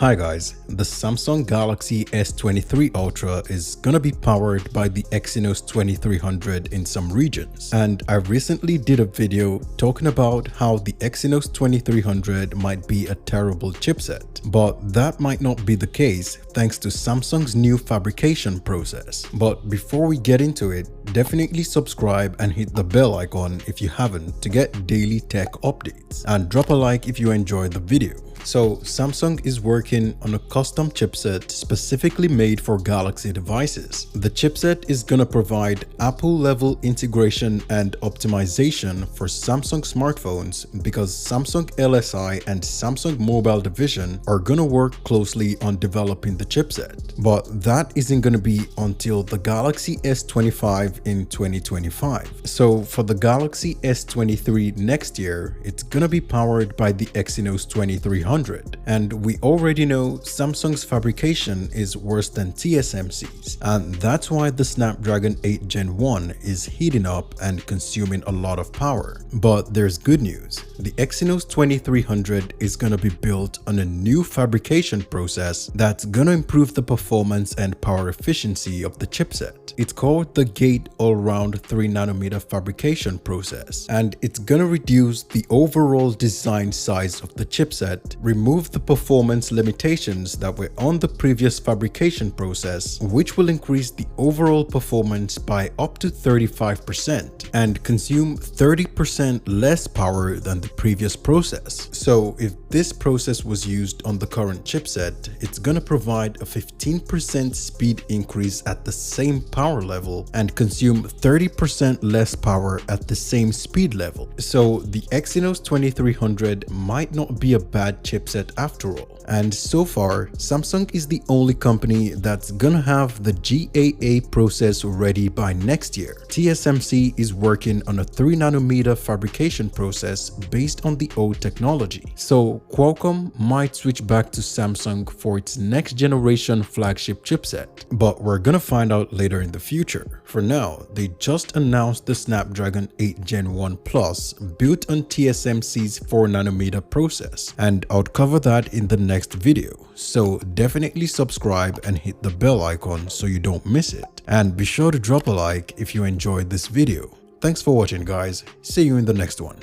Hi guys, the Samsung Galaxy S23 Ultra is gonna be powered by the Exynos 2300 in some regions, and I recently did a video talking about how the Exynos 2300 might be a terrible chipset, but that might not be the case thanks to Samsung's new fabrication process. But before we get into it, definitely subscribe and hit the bell icon if you haven't to get daily tech updates, and drop a like if you enjoyed the video. So Samsung is working on a custom chipset specifically made for Galaxy devices. The chipset is gonna provide Apple level integration and optimization for Samsung smartphones because Samsung LSI and Samsung Mobile Division are gonna work closely on developing the chipset. But that isn't gonna be until the Galaxy S25 in 2025. So for the Galaxy S23 next year, it's gonna be powered by the Exynos 2300. And we already know Samsung's fabrication is worse than TSMC's, and that's why the Snapdragon 8 Gen 1 is heating up and consuming a lot of power. But there's good news. The Exynos 2300 is going to be built on a new fabrication process that's going to improve the performance and power efficiency of the chipset. It's called the Gate-All-Round 3nm fabrication process, and it's going to reduce the overall design size of the chipset, remove the performance limitations that were on the previous fabrication process, which will increase the overall performance by up to 35% and consume 30% less power than the previous process. So if this process was used on the current chipset, it's gonna provide a 15% speed increase at the same power level and consume 30% less power at the same speed level. So the Exynos 2300 might not be a bad chipset after all. And so far, Samsung is the only company that's gonna have the GAA process ready by next year. TSMC is working on a 3nm fabrication process based on the old technology. So Qualcomm might switch back to Samsung for its next generation flagship chipset, but we're gonna find out later in the future. For now, they just announced the Snapdragon 8 Gen 1 Plus built on TSMC's 4nm process, and I'll cover that in the next video. So definitely subscribe and hit the bell icon so you don't miss it. And be sure to drop a like if you enjoyed this video. Thanks for watching guys. See you in the next one.